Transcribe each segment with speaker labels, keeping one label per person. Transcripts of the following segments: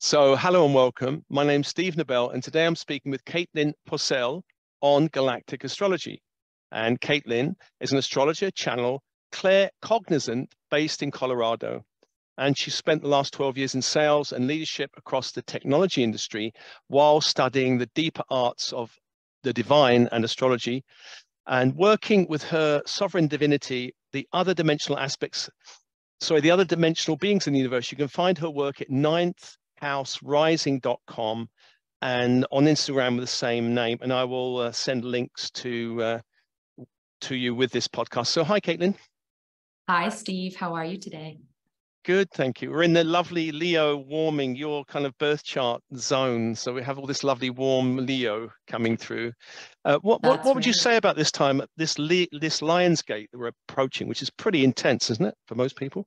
Speaker 1: So, hello and welcome. My name's Steve Nobel, and today I'm speaking with Caitlin Porcel on Galactic Astrology. And Caitlin is an astrologer, channel, claircognizant based in Colorado. And she spent the last 12 years in sales and leadership across the technology industry while studying the deeper arts of the divine and astrology and working with her sovereign divinity, the other dimensional beings in the universe. You can find her work at ninthhouserising.com and on Instagram with the same name. And I will send links to you with this podcast. So hi, Caitlin.
Speaker 2: Hi, Steve. How are you today?
Speaker 1: Good, thank you. We're in the lovely Leo warming, your kind of birth chart zone. So we have all this lovely warm Leo coming through. What would you say about this time, this Lionsgate that we're approaching, which is pretty intense, isn't it, for most people?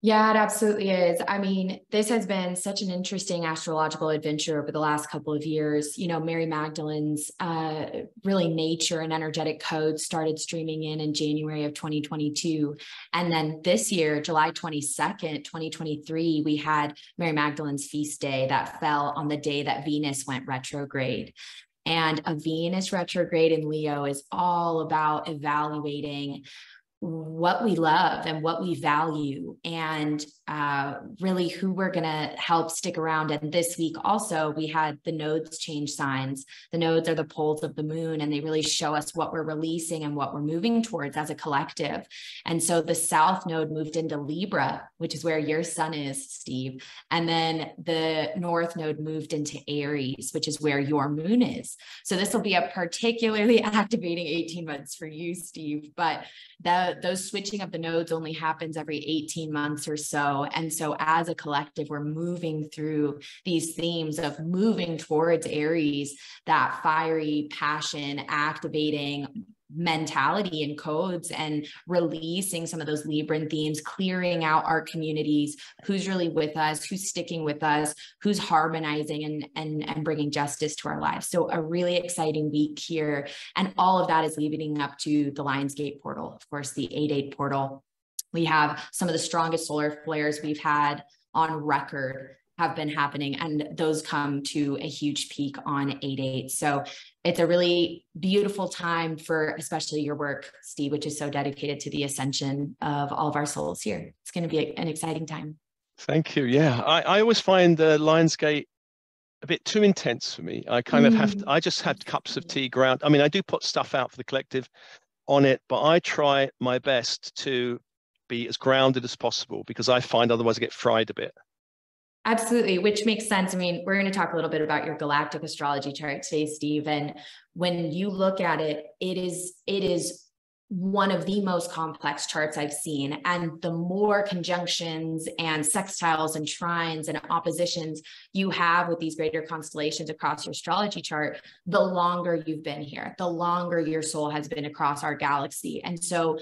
Speaker 2: Yeah, it absolutely is. I mean, this has been such an interesting astrological adventure over the last couple of years. You know, Mary Magdalene's really nature and energetic codes started streaming in January of 2022. And then this year, July 22nd, 2023, we had Mary Magdalene's feast day that fell on the day that Venus went retrograde. And a Venus retrograde in Leo is all about evaluating what we love and what we value, and really who we're going to help stick around. And this week also, we had the nodes change signs. The nodes are the poles of the moon, and they really show us what we're releasing and what we're moving towards as a collective. And so the South node moved into Libra, which is where your sun is, Steve. And then the North node moved into Aries, which is where your moon is. So this will be a particularly activating 18 months for you, Steve. But those switching of the nodes only happens every 18 months or so. And so as a collective, we're moving through these themes of moving towards Aries, that fiery passion, activating mentality and codes, and releasing some of those Libran themes, clearing out our communities, who's really with us, who's sticking with us, who's harmonizing and bringing justice to our lives. So a really exciting week here. And all of that is leading up to the Lionsgate portal, of course, the 8/8 portal. We have some of the strongest solar flares we've had on record have been happening, and those come to a huge peak on 8/8. So it's a really beautiful time for especially your work, Steve, which is so dedicated to the ascension of all of our souls here. It's going to be an exciting time.
Speaker 1: Thank you. Yeah, I always find Lionsgate a bit too intense for me. I kind of I just had cups of tea ground. I mean, I do put stuff out for the collective on it, but I try my best to be as grounded as possible, because I find otherwise I get fried a bit.
Speaker 2: Absolutely, which makes sense. I mean, we're going to talk a little bit about your galactic astrology chart today, Steve. And when you look at it, it is one of the most complex charts I've seen. And the more conjunctions and sextiles and trines and oppositions you have with these greater constellations across your astrology chart, the longer you've been here, the longer your soul has been across our galaxy. And so,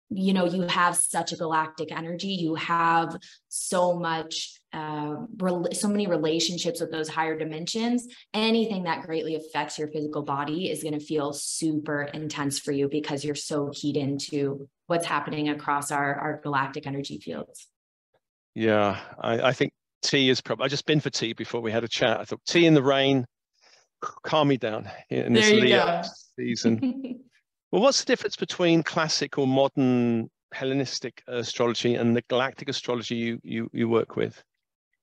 Speaker 2: you know, you have such a galactic energy. You have so much, so many relationships with those higher dimensions. Anything that greatly affects your physical body is going to feel super intense for you, because you're so keyed into what's happening across our galactic energy fields.
Speaker 1: Yeah, I think tea is probably, I just been for tea before we had a chat. I thought tea in the rain, calm me down in this Leo season. Well, what's the difference between classic or modern Hellenistic astrology and the galactic astrology you work with?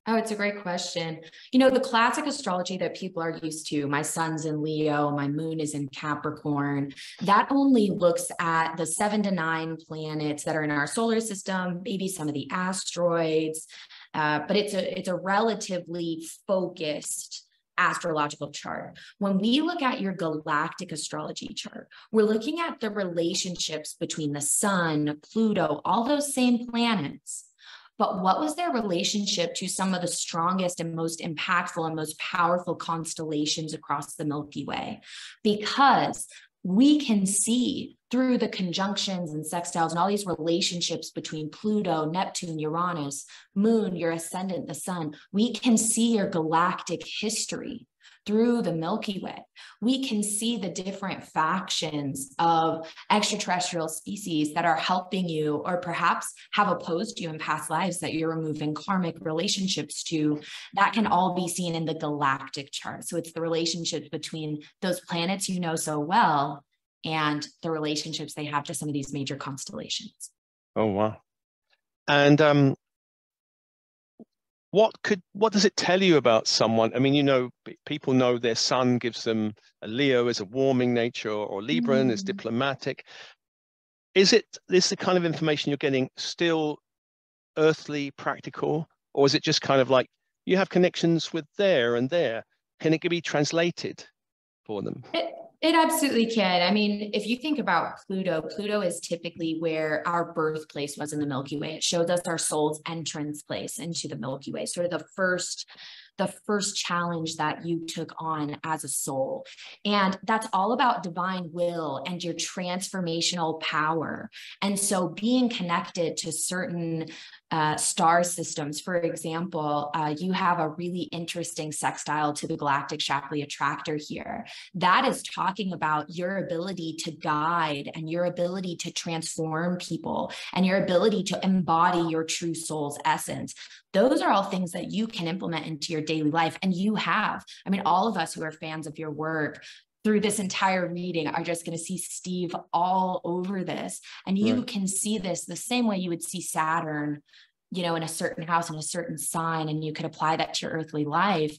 Speaker 2: Oh, it's a great question. You know, the classic astrology that people are used to, my sun's in Leo, my moon is in Capricorn, that only looks at the 7 to 9 planets that are in our solar system, maybe some of the asteroids, but it's a relatively focused astrological chart. When we look at your galactic astrology chart, we're looking at the relationships between the sun, Pluto, all those same planets. But what was their relationship to some of the strongest and most impactful and most powerful constellations across the Milky Way? Because we can see through the conjunctions and sextiles and all these relationships between Pluto, Neptune, Uranus, Moon, your ascendant, the sun, we can see your galactic history through the Milky Way, we can see the different factions of extraterrestrial species that are helping you, or perhaps have opposed you in past lives that you're removing karmic relationships to. That can all be seen in the galactic chart. So it's the relationships between those planets you know so well and the relationships they have to some of these major constellations.
Speaker 1: Oh, wow. And what does it tell you about someone? I mean, you know, people know their sun gives them a Leo as a warming nature, or Libran is diplomatic. Is this the kind of information you're getting still earthly, practical, or is it just kind of like you have connections with there and there? Can it be translated for them?
Speaker 2: It absolutely can. I mean, if you think about Pluto, Pluto is typically where our birthplace was in the Milky Way. It shows us our soul's entrance place into the Milky Way, sort of the first challenge that you took on as a soul. And that's all about divine will and your transformational power. And so being connected to certain star systems, for example, you have a really interesting sextile to the Galactic Shapley Attractor here. That is talking about your ability to guide and your ability to transform people and your ability to embody your true soul's essence. Those are all things that you can implement into your daily life. And you have, I mean, all of us who are fans of your work through this entire reading are just going to see Steve all over this. And you can see this the same way you would see Saturn, you know, in a certain house, in a certain sign, and you could apply that to your earthly life.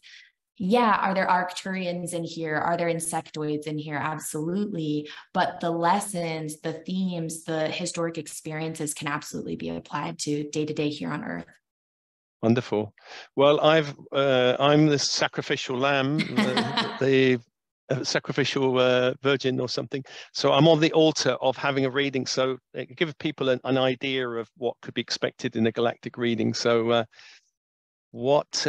Speaker 2: Yeah. Are there Arcturians in here? Are there insectoids in here? Absolutely. But the lessons, the themes, the historic experiences can absolutely be applied to day here on Earth.
Speaker 1: Wonderful. Well, I'm the sacrificial lamb, the sacrificial virgin or something. So I'm on the altar of having a reading. So give people an idea of what could be expected in a galactic reading. So what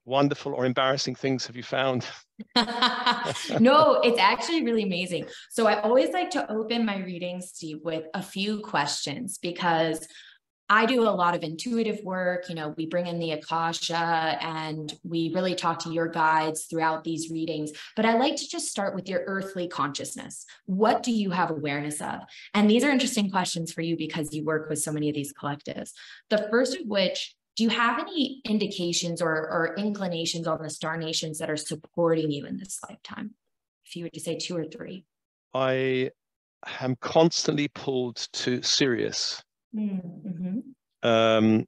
Speaker 1: wonderful or embarrassing things have you found?
Speaker 2: No, it's actually really amazing. So I always like to open my readings, Steve, with a few questions, because I do a lot of intuitive work. You know, we bring in the Akasha and we really talk to your guides throughout these readings. But I like to just start with your earthly consciousness. What do you have awareness of? And these are interesting questions for you because you work with so many of these collectives. The first of which, do you have any indications or inclinations on the star nations that are supporting you in this lifetime? If you were to say 2 or 3.
Speaker 1: I am constantly pulled to Sirius. But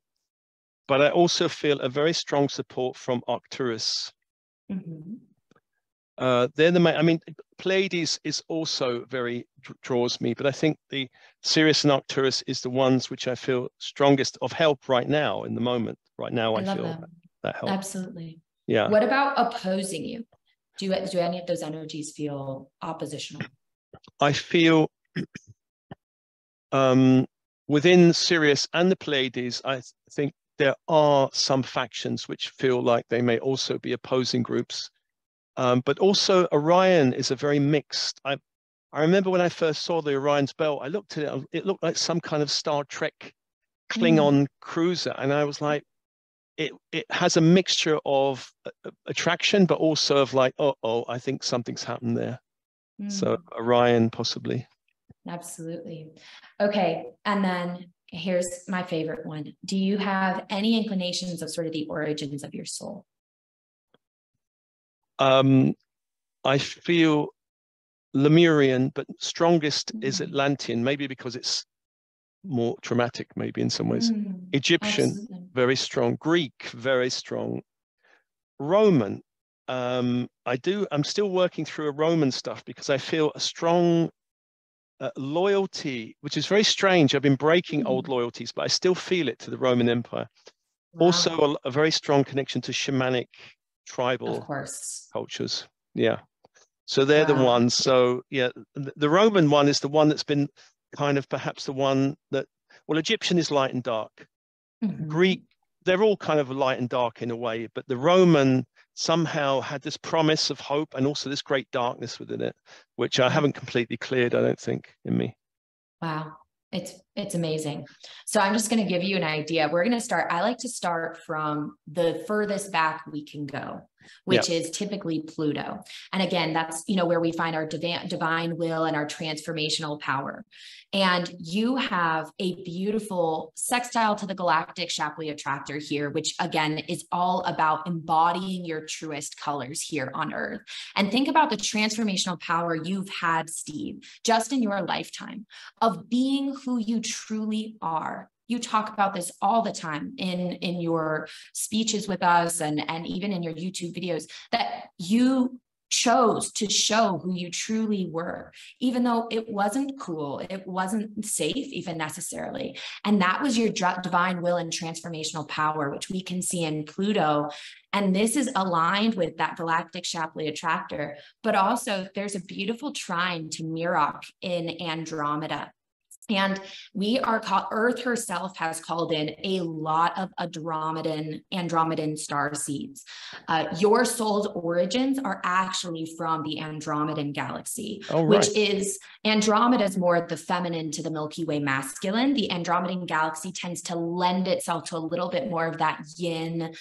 Speaker 1: I also feel a very strong support from Arcturus. They're the main, I mean, Pleiades is also very draws me, but I think the Sirius and Arcturus is the ones which I feel strongest of help right now in the moment. Right now, I feel that help.
Speaker 2: Absolutely.
Speaker 1: Yeah.
Speaker 2: What about opposing you? Do any of those energies feel oppositional?
Speaker 1: I feel within Sirius and the Pleiades, I think there are some factions which feel like they may also be opposing groups. But also Orion is a very mixed. I remember when I first saw the Orion's belt, I looked at it, it looked like some kind of Star Trek Klingon cruiser. And I was like, it has a mixture of attraction, but also of like, I think something's happened there. So Orion possibly.
Speaker 2: Absolutely. Okay. And then here's my favorite one. Do you have any inclinations of sort of the origins of your soul?
Speaker 1: I feel Lemurian, but strongest is Atlantean, maybe because it's more traumatic, maybe in some ways. Egyptian, very strong. Greek, very strong. Roman, I'm still working through a Roman stuff because I feel a strong loyalty, which is very strange. I've been breaking old loyalties, but I still feel it to the Roman Empire. Wow. Also a very strong connection to shamanic tribal cultures. Yeah. So they're the ones. So yeah, the Roman one is the one that's been kind of perhaps the one that, well, Egyptian is light and dark. Greek, they're all kind of light and dark in a way, but the Roman somehow had this promise of hope and also this great darkness within it, which I haven't completely cleared, I don't think, in me.
Speaker 2: Wow. It's amazing. So I'm just going to give you an idea. We're going to start. I like to start from the furthest back we can go, which is typically Pluto. And again, that's, where we find our divine will and our transformational power. And you have a beautiful sextile to the galactic Shapley attractor here, which again is all about embodying your truest colors here on Earth. And think about the transformational power you've had, Steve, just in your lifetime of being who you truly are. You talk about this all the time in your speeches with us and even in your YouTube videos, that you chose to show who you truly were, even though it wasn't cool, it wasn't safe even necessarily. And that was your divine will and transformational power, which we can see in Pluto. And this is aligned with that galactic Shapley attractor, but also there's a beautiful trine to Mirok in Andromeda. And we are called, Earth herself has called in a lot of Andromedan star seeds. Your soul's origins are actually from the Andromedan galaxy, which is Andromeda is more the feminine to the Milky Way masculine. The Andromedan galaxy tends to lend itself to a little bit more of that yin,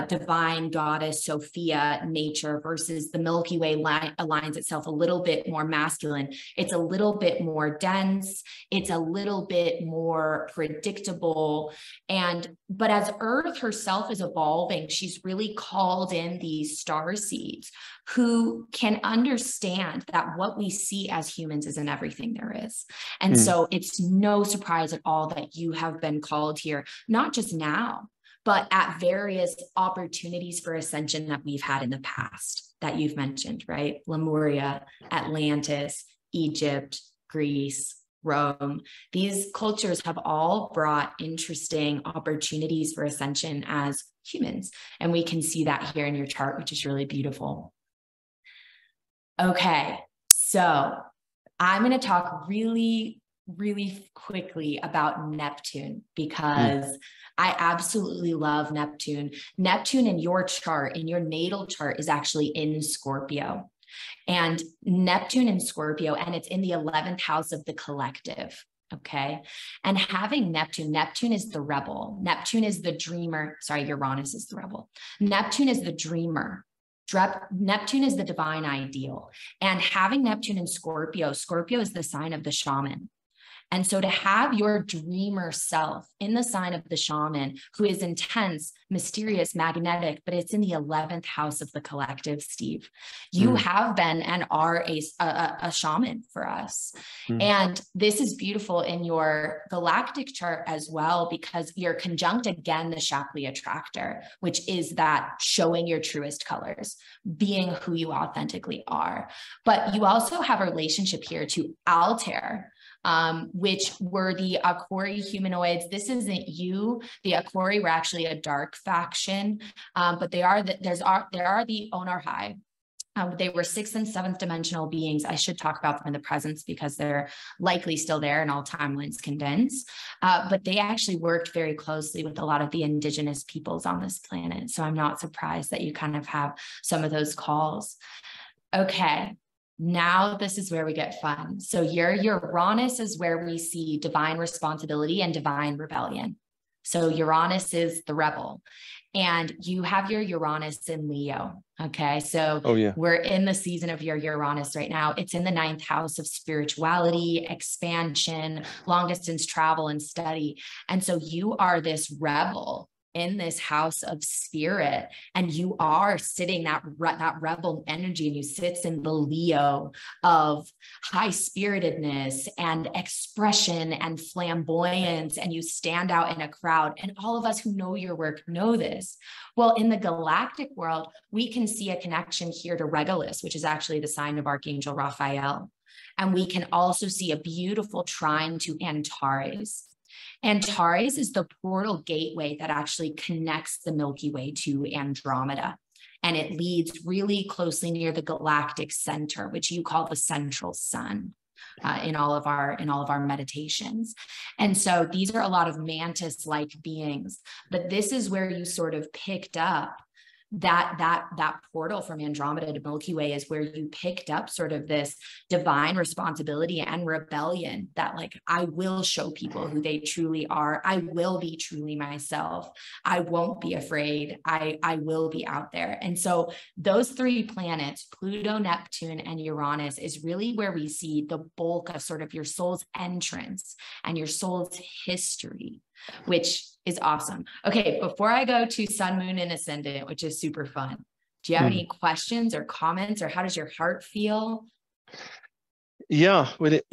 Speaker 2: divine goddess Sophia nature, versus the Milky Way aligns itself a little bit more masculine. It's a little bit more dense. It's a little bit more predictable. But as Earth herself is evolving, she's really called in these star seeds who can understand that what we see as humans isn't everything there is. And so it's no surprise at all that you have been called here, not just now, but at various opportunities for ascension that we've had in the past that you've mentioned, right? Lemuria, Atlantis, Egypt, Greece, Rome. These cultures have all brought interesting opportunities for ascension as humans. And we can see that here in your chart, which is really beautiful. Okay, so I'm going to talk really quickly about Neptune, because I absolutely love Neptune. Neptune in your chart, in your natal chart, is actually in Scorpio. And Neptune in Scorpio, and it's in the 11th house of the collective. Okay. And having Neptune is the rebel. Neptune is the dreamer. Sorry, Uranus is the rebel. Neptune is the dreamer. Neptune is the divine ideal. And having Neptune in Scorpio is the sign of the shaman. And so to have your dreamer self in the sign of the shaman, who is intense, mysterious, magnetic, but it's in the 11th house of the collective, Steve, you have been and are a shaman for us. And this is beautiful in your galactic chart as well, because you're conjunct again the Shapley attractor, which is that showing your truest colors, being who you authentically are. But you also have a relationship here to Altair, which were the Akori humanoids. This isn't you. The Akori were actually a dark faction, but they are the Onar High. They were 6th and 7th dimensional beings. I should talk about them in the presence because they're likely still there and all timelines condense. But they actually worked very closely with a lot of the indigenous peoples on this planet. So I'm not surprised that you kind of have some of those calls. Okay. Now this is where we get fun. So your Uranus is where we see divine responsibility and divine rebellion. So Uranus is the rebel, and you have your Uranus in Leo. Okay. So we're in the season of your Uranus right now. It's in the 9th house of spirituality, expansion, long distance travel, and study. And so you are this rebel in this house of spirit, and you are sitting that rebel energy, and you sits in the Leo of high spiritedness and expression and flamboyance, and you stand out in a crowd. And all of us who know your work know this. Well, in the galactic world, we can see a connection here to Regulus, which is actually the sign of Archangel Raphael. And we can also see a beautiful trine to Antares. Antares is the portal gateway that actually connects the Milky Way to Andromeda. And it leads really closely near the galactic center, which you call the central sun, in all of our meditations. And so these are a lot of mantis-like beings, but this is where you sort of picked up that portal from Andromeda to Milky Way is where you picked up sort of this divine responsibility and rebellion that, like, I will show people who they truly are. I will be truly myself. I won't be afraid. I will be out there. And so those three planets, Pluto, Neptune, and Uranus, is really where we see the bulk of sort of your soul's entrance and your soul's history, which is awesome. Okay, before I go to Sun, Moon, and Ascendant, which is super fun, do you have any questions or comments, or how does your heart feel?
Speaker 1: Yeah, with it,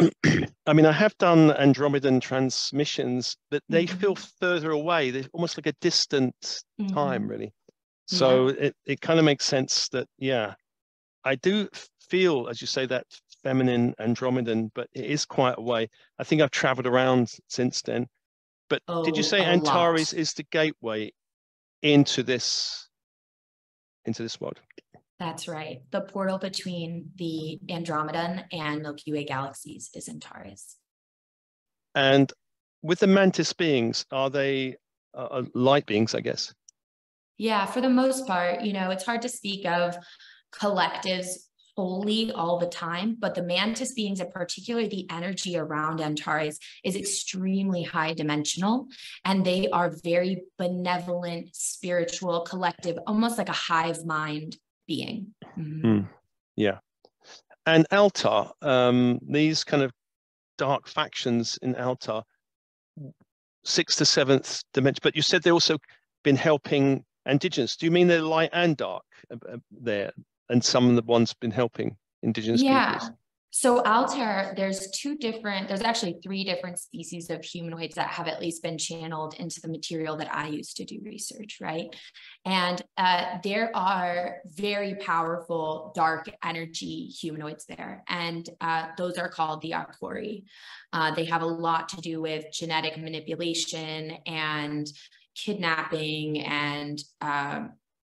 Speaker 1: I mean, I have done Andromedan transmissions, but they feel further away. They're almost like a distant time, really. So it kind of makes sense that, yeah, I do feel, as you say, that feminine Andromedan, but it is quite away. I think I've traveled around since then. But did you say Antares is the gateway into this world?
Speaker 2: That's right. The portal between the Andromedan and Milky Way galaxies is Antares.
Speaker 1: And with the mantis beings, are they light beings, I guess?
Speaker 2: Yeah, for the most part, it's hard to speak of collectives wholly all the time, but the mantis beings, and particularly the energy around Antares, is extremely high dimensional, and they are very benevolent, spiritual, collective, almost like a hive mind being.
Speaker 1: Yeah. And Altar, these kind of dark factions in Altar, 6th to 7th dimension, but you said they've also been helping indigenous. Do you mean they're light and dark there? And some of the ones been helping indigenous peoples?
Speaker 2: So Altair, there's actually 3 different species of humanoids that have at least been channeled into the material that I used to do research, right? And there are very powerful dark energy humanoids there. And those are called the Akori. They have a lot to do with genetic manipulation and kidnapping and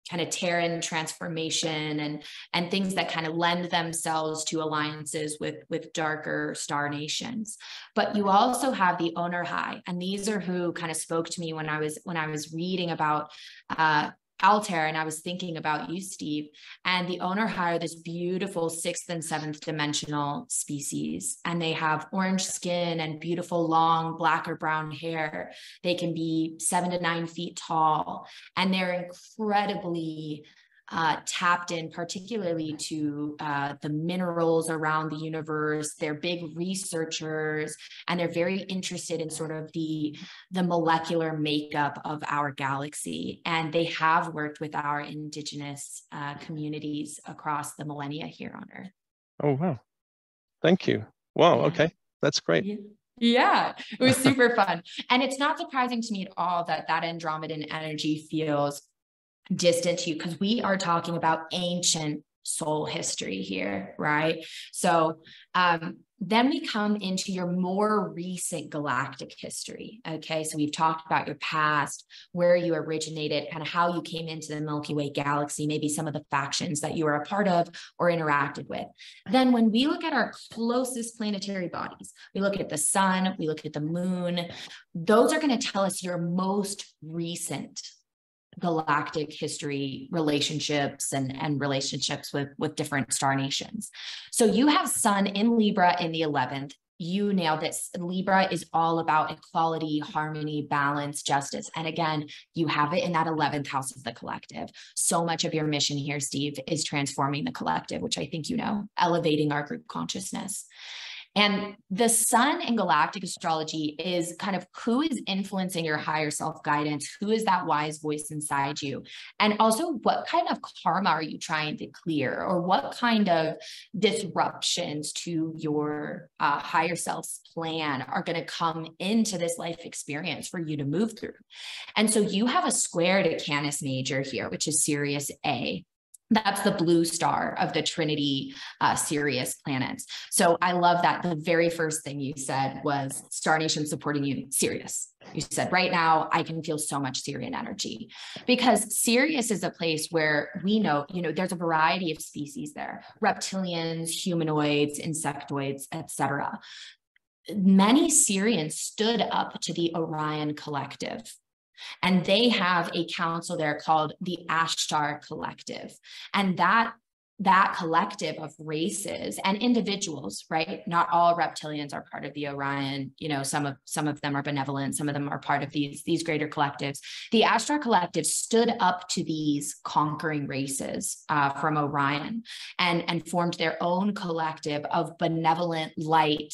Speaker 2: kind of Terran transformation and things that kind of lend themselves to alliances with darker star nations. But you also have the Onarhai, and these are who kind of spoke to me when I was reading about Altair, and I was thinking about you, Steve. And the Onarhai are this beautiful 6th and 7th dimensional species, and they have orange skin and beautiful long black or brown hair. They can be 7 to 9 feet tall, and they're incredibly tapped in, particularly to the minerals around the universe. They're big researchers, and they're very interested in sort of the molecular makeup of our galaxy. And they have worked with our indigenous communities across the millennia here on Earth.
Speaker 1: Oh, wow. Thank you. Wow. Okay. That's great.
Speaker 2: Yeah, it was super fun. And it's not surprising to me at all that Andromedan energy feels distant to you, because we are talking about ancient soul history here, right? So then we come into your more recent galactic history. Okay, so we've talked about your past, where you originated, kind of how you came into the Milky Way galaxy, maybe some of the factions that you were a part of or interacted with. Then when we look at our closest planetary bodies, we look at the sun, we look at the moon, those are going to tell us your most recent galactic history, relationships and relationships with different star nations. So you have Sun in Libra in the 11th. You nailed it. Libra is all about equality, harmony, balance, justice. And again, you have it in that 11th house of the collective. So much of your mission here, Steve, is transforming the collective, which I think you know, elevating our group consciousness. And the sun in galactic astrology is kind of who is influencing your higher self guidance, who is that wise voice inside you, and also what kind of karma are you trying to clear, or what kind of disruptions to your higher self's plan are going to come into this life experience for you to move through. And so you have a square to Canis Major here, which is Sirius A. That's the blue star of the Trinity Sirius planets. So I love that the very first thing you said was Star Nation supporting you, Sirius. You said, right now, I can feel so much Sirian energy, because Sirius is a place where we know, there's a variety of species there, reptilians, humanoids, insectoids, etc. Many Sirians stood up to the Orion collective. And they have a council there called the Ashtar Collective. And that collective of races and individuals, right? Not all reptilians are part of the Orion. You know, some of them are benevolent, some of them are part of these greater collectives. The Ashtar Collective stood up to these conquering races from Orion and formed their own collective of benevolent light.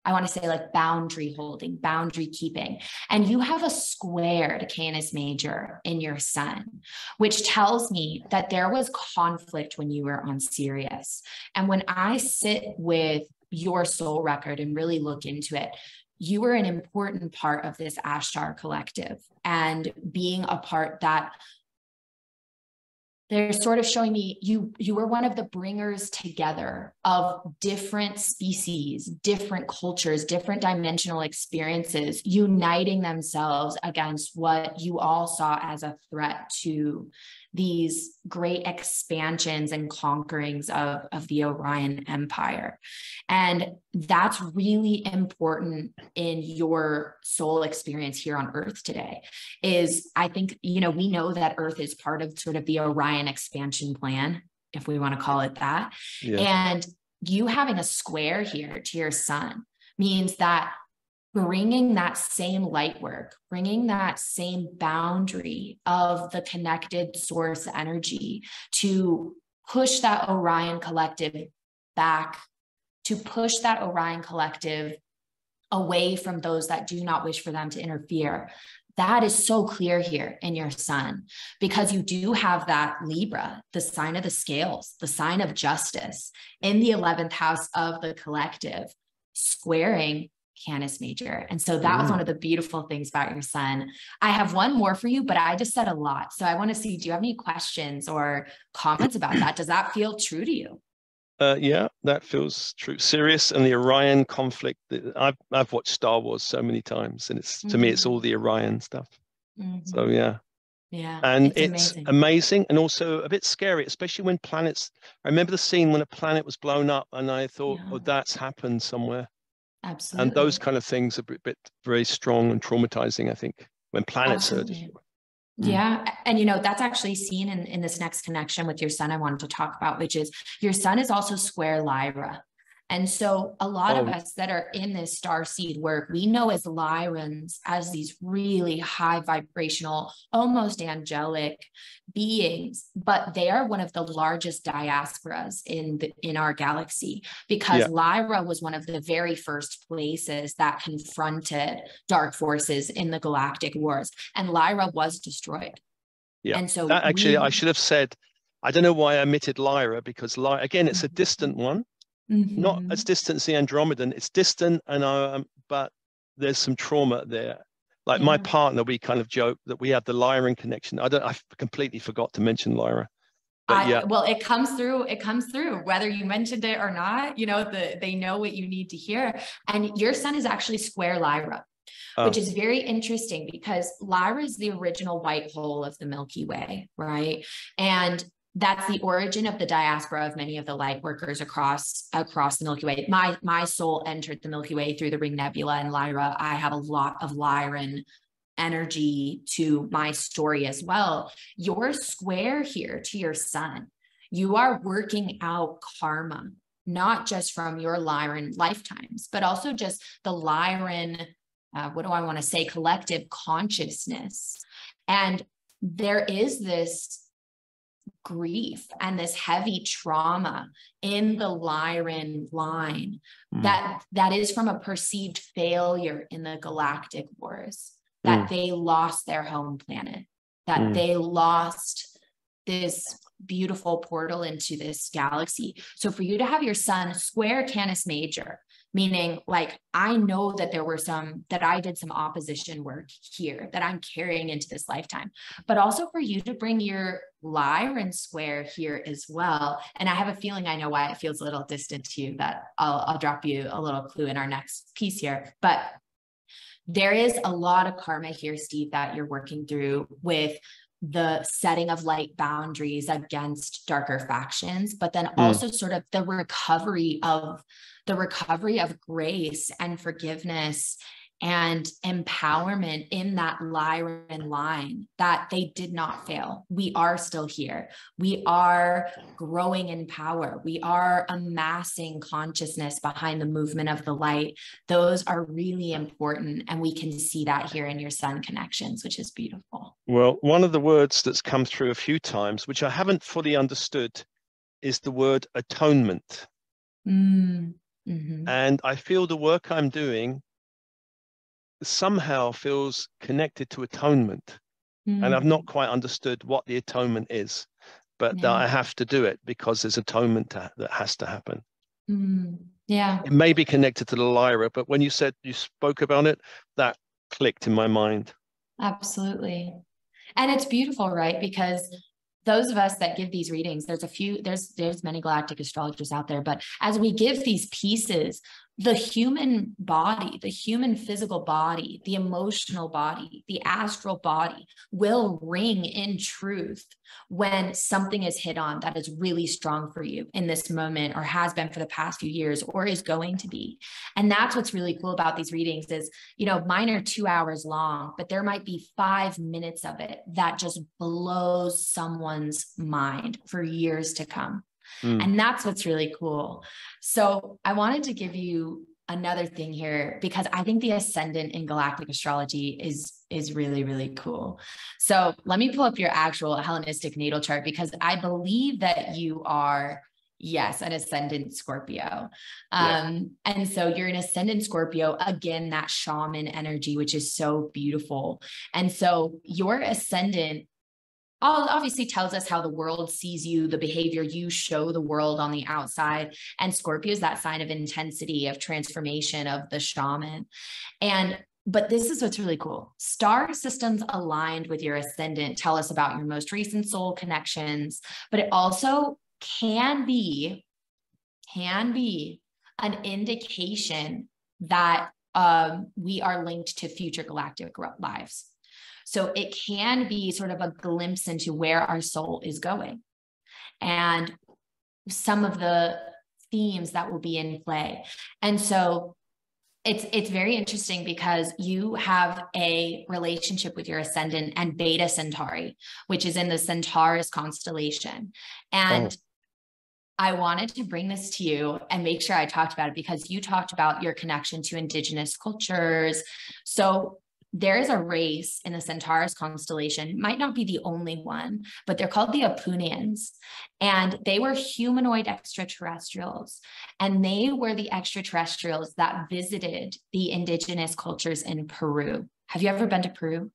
Speaker 2: I want to say like boundary holding, boundary keeping. And you have a squared Canis Major in your sun, which tells me that there was conflict when you were on Sirius. And when I sit with your soul record and really look into it, you were an important part of this Ashtar Collective, and being a part that they're sort of showing me you were one of the bringers together of different species, different cultures, different dimensional experiences, uniting themselves against what you all saw as a threat to these great expansions and conquerings of the Orion Empire. And that's really important in your soul experience here on Earth today. Is I think, you know, we know that Earth is part of sort of the Orion expansion plan, if we want to call it that. Yeah. And you having a square here to your sun means that bringing that same light work, bringing that same boundary of the connected source energy to push that Orion collective back, to push that Orion collective away from those that do not wish for them to interfere. That is so clear here in your sun, because you do have that Libra, the sign of the scales, the sign of justice in the 11th house of the collective, squaring Canis Major. And so that was one of the beautiful things about your sun. I have one more for you, but I just said a lot. So I want to see, do you have any questions or comments about that? Does that feel true to you?
Speaker 1: Yeah, that feels true. Sirius and the Orion conflict. I've watched Star Wars so many times, and it's to me, it's all the Orion stuff. So yeah.
Speaker 2: Yeah.
Speaker 1: And it's amazing and also a bit scary, especially when planets, I remember the scene when a planet was blown up and I thought, oh, that's happened somewhere.
Speaker 2: Absolutely.
Speaker 1: And those kind of things are a bit very strong and traumatizing, I think, when planets are destroyed.
Speaker 2: Yeah. And, you know, that's actually seen in this next connection with your sun I wanted to talk about, which is your sun is also square Lyra. And so a lot of us that are in this starseed work, we know as Lyrans as these really high vibrational, almost angelic beings, but they are one of the largest diasporas in our galaxy, because Lyra was one of the very first places that confronted dark forces in the galactic wars, and Lyra was destroyed.
Speaker 1: Yeah. And so that actually, I should have said, I don't know why I omitted Lyra, because again, it's a distant one. Not as distant as the Andromedan. It's distant, and but there's some trauma there. Like my partner, we kind of joke that we have the Lyran connection. I completely forgot to mention Lyra. But
Speaker 2: well, it comes through. It comes through whether you mentioned it or not. You know, they know what you need to hear. And your sun is actually square Lyra, which is very interesting because Lyra is the original white hole of the Milky Way, right? And that's the origin of the diaspora of many of the light workers across the Milky Way. My soul entered the Milky Way through the Ring Nebula and Lyra. I have a lot of Lyran energy to my story as well. You're square here to your sun. You are working out karma, not just from your Lyran lifetimes, but also just the Lyran, what do I want to say, collective consciousness. And there is this grief and this heavy trauma in the Lyran line that is from a perceived failure in the galactic wars, that they lost their home planet, that they lost this beautiful portal into this galaxy. So for you to have your sun square Canis Major, meaning like, I know that there were that I did some opposition work here that I'm carrying into this lifetime, but also for you to bring your Lyran square here as well. And I have a feeling I know why it feels a little distant to you, that I'll drop you a little clue in our next piece here. But there is a lot of karma here, Steve, that you're working through with the setting of light boundaries against darker factions, but then also sort of the recovery of grace and forgiveness and empowerment in that Lyran line, that they did not fail. We are still here. We are growing in power. We are amassing consciousness behind the movement of the light. Those are really important. And we can see that here in your sun connections, which is beautiful.
Speaker 1: Well, one of the words that's come through a few times, which I haven't fully understood, is the word atonement.
Speaker 2: Mm-hmm.
Speaker 1: And I feel the work I'm doing somehow feels connected to atonement. And I've not quite understood what the atonement is, but that I have to do it because there's atonement that has to happen.
Speaker 2: Yeah.
Speaker 1: It may be connected to the Lyra, but when you spoke about it, that clicked in my mind.
Speaker 2: Absolutely. And it's beautiful, right? Because those of us that give these readings, there's many galactic astrologers out there, but as we give these pieces, the human body, the human physical body, the emotional body, the astral body will ring in truth when something is hit on that is really strong for you in this moment, or has been for the past few years, or is going to be. And that's what's really cool about these readings is, mine are 2 hours long, but there might be 5 minutes of it that just blows someone's mind for years to come. And that's what's really cool. So I wanted to give you another thing here, because I think the ascendant in galactic astrology is really, really cool. So let me pull up your actual Hellenistic natal chart, because I believe that you are, yes, an ascendant Scorpio. And so you're an ascendant Scorpio, again, that shaman energy, which is so beautiful. And so your ascendant obviously tells us how the world sees you, the behavior you show the world on the outside. And Scorpio is that sign of intensity, of transformation, of the shaman. But this is what's really cool. Star systems aligned with your ascendant tell us about your most recent soul connections, but it also can be an indication that we are linked to future galactic lives. So it can be sort of a glimpse into where our soul is going and some of the themes that will be in play. And so it's very interesting, because you have a relationship with your ascendant and Beta Centauri, which is in the Centaurus constellation. And I wanted to bring this to you and make sure I talked about it, because you talked about your connection to indigenous cultures. So there is a race in the Centaurus constellation, might not be the only one, but they're called the Apunians. And they were humanoid extraterrestrials. And they were the extraterrestrials that visited the indigenous cultures in Peru. Have you ever been to Peru?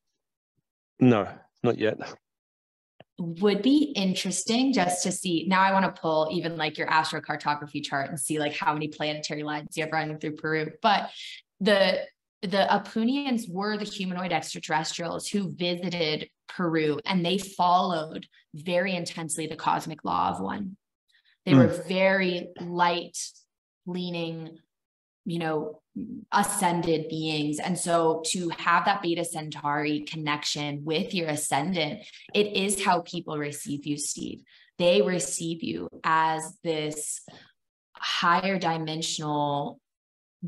Speaker 1: No, not yet.
Speaker 2: Would be interesting just to see. Now I want to pull even like your astrocartography chart and see like how many planetary lines you have running through Peru. But the Apunians were the humanoid extraterrestrials who visited Peru, and they followed very intensely the cosmic law of one. They were very light leaning, ascended beings. And so to have that Beta Centauri connection with your ascendant, it is how people receive you, Steve. They receive you as this higher dimensional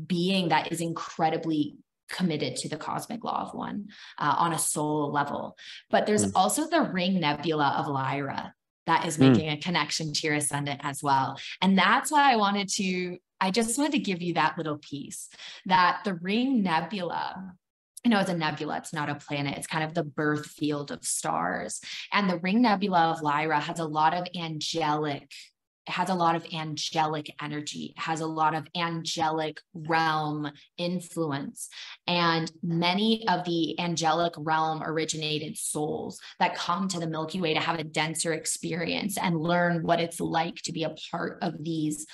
Speaker 2: being that is incredibly committed to the cosmic law of one on a soul level. But there's also the ring nebula of Lyra that is making a connection to your ascendant as well. And that's why I just wanted to give you that little piece, that the ring nebula, it's a nebula, it's not a planet, it's kind of the birth field of stars. And the ring nebula of Lyra has a lot of angelic energy, has a lot of angelic realm influence. And many of the angelic realm originated souls that come to the Milky Way to have a denser experience and learn what it's like to be a part of these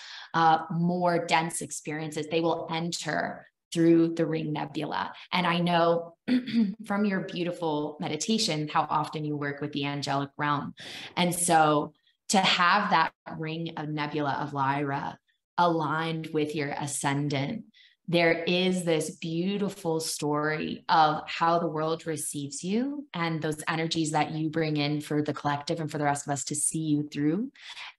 Speaker 2: more dense experiences, they will enter through the ring nebula. And I know from your beautiful meditation how often you work with the angelic realm. And so to have that ring of nebula of Lyra aligned with your ascendant, there is this beautiful story of how the world receives you and those energies that you bring in for the collective and for the rest of us to see you through,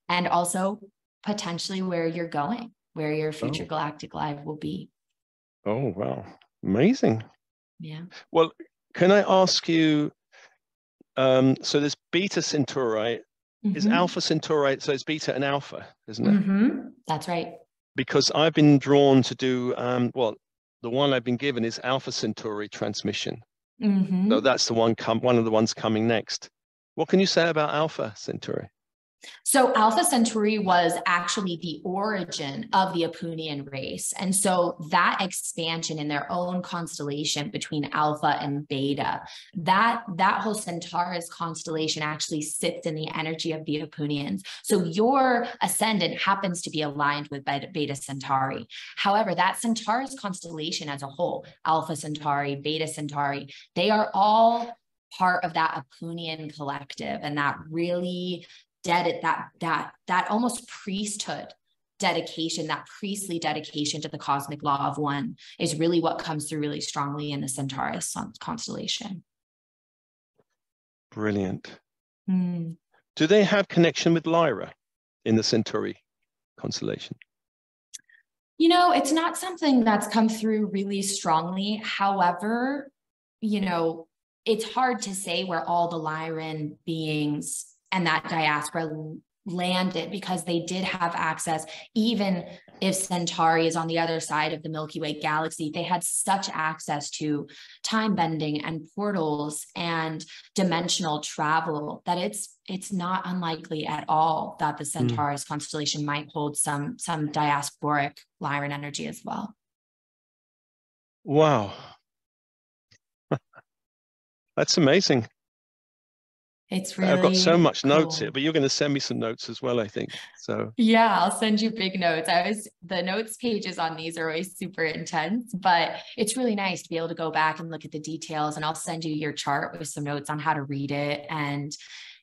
Speaker 2: and also potentially where you're going, where your future galactic life will be.
Speaker 1: Oh, wow. Amazing.
Speaker 2: Yeah.
Speaker 1: Well, can I ask you, so there's Beta Centauri, is Alpha Centauri, so it's Beta and Alpha, isn't it?
Speaker 2: That's right.
Speaker 1: Because I've been drawn to do, well, the one I've been given is Alpha Centauri transmission. So that's the one of the ones coming next. What can you say about Alpha Centauri?
Speaker 2: So Alpha Centauri was actually the origin of the Apunian race. And so that expansion in their own constellation between Alpha and Beta, that whole Centaurus constellation actually sits in the energy of the Apunians. So your ascendant happens to be aligned with Beta Centauri. However, that Centaurus constellation as a whole, Alpha Centauri, Beta Centauri, they are all part of that Apunian collective, and that really that almost priesthood dedication, that priestly dedication to the cosmic law of one is really what comes through really strongly in the Centaurus constellation.
Speaker 1: Brilliant. Do they have connection with Lyra in the Centauri constellation?
Speaker 2: You know, it's not something that's come through really strongly. However, you know, it's hard to say where all the Lyran beings and that diaspora landed, because they did have access. Even if Centauri is on the other side of the Milky Way galaxy, they had such access to time bending and portals and dimensional travel that it's not unlikely at all that the Centaurus constellation might hold some diasporic Lyran energy as well.
Speaker 1: Wow. That's amazing.
Speaker 2: It's really
Speaker 1: I've got so much
Speaker 2: cool.
Speaker 1: notes here, but you're going to send me some notes as well, I think. So
Speaker 2: yeah, I'll send you big notes. The notes pages on these are always super intense, but it's really nice to be able to go back and look at the details, and I'll send you your chart with some notes on how to read it. And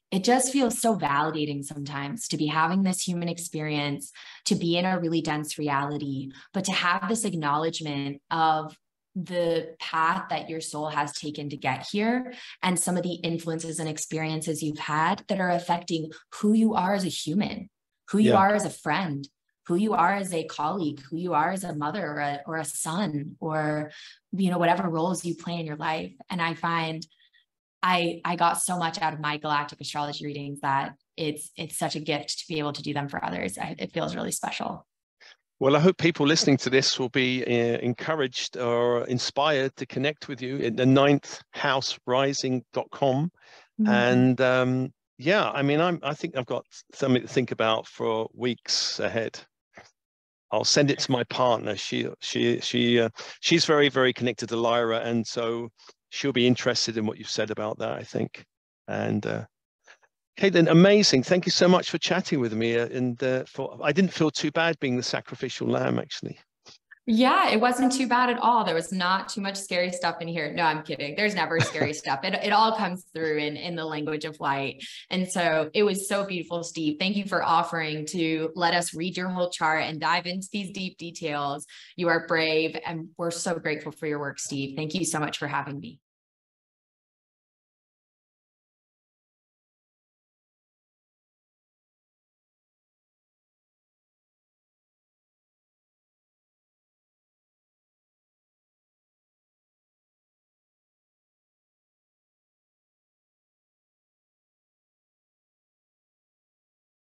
Speaker 2: it just feels so validating sometimes to be having this human experience, to be in a really dense reality, but to have this acknowledgement of the path that your soul has taken to get here, and some of the influences and experiences you've had that are affecting who you are as a human, who you are as a friend, who you are as a colleague, who you are as a mother or a son, or, you know, whatever roles you play in your life. And I find I got so much out of my galactic astrology readings that it's such a gift to be able to do them for others. It feels really special.
Speaker 1: Well, I hope people listening to this will be encouraged or inspired to connect with you at the 9thhouserising.com. And yeah, I mean, I think I've got something to think about for weeks ahead. I'll send it to my partner. She's very, very connected to Lyra, and so she'll be interested in what you've said about that, I think. And Caitlin, amazing. Thank you so much for chatting with me. And I didn't feel too bad being the sacrificial lamb, actually.
Speaker 2: Yeah, it wasn't too bad at all. There was not too much scary stuff in here. No, I'm kidding. There's never scary stuff. It all comes through in the language of light. And so it was so beautiful, Steve. Thank you for offering to let us read your whole chart and dive into these deep details. You are brave, and we're so grateful for your work, Steve. Thank you so much for having me.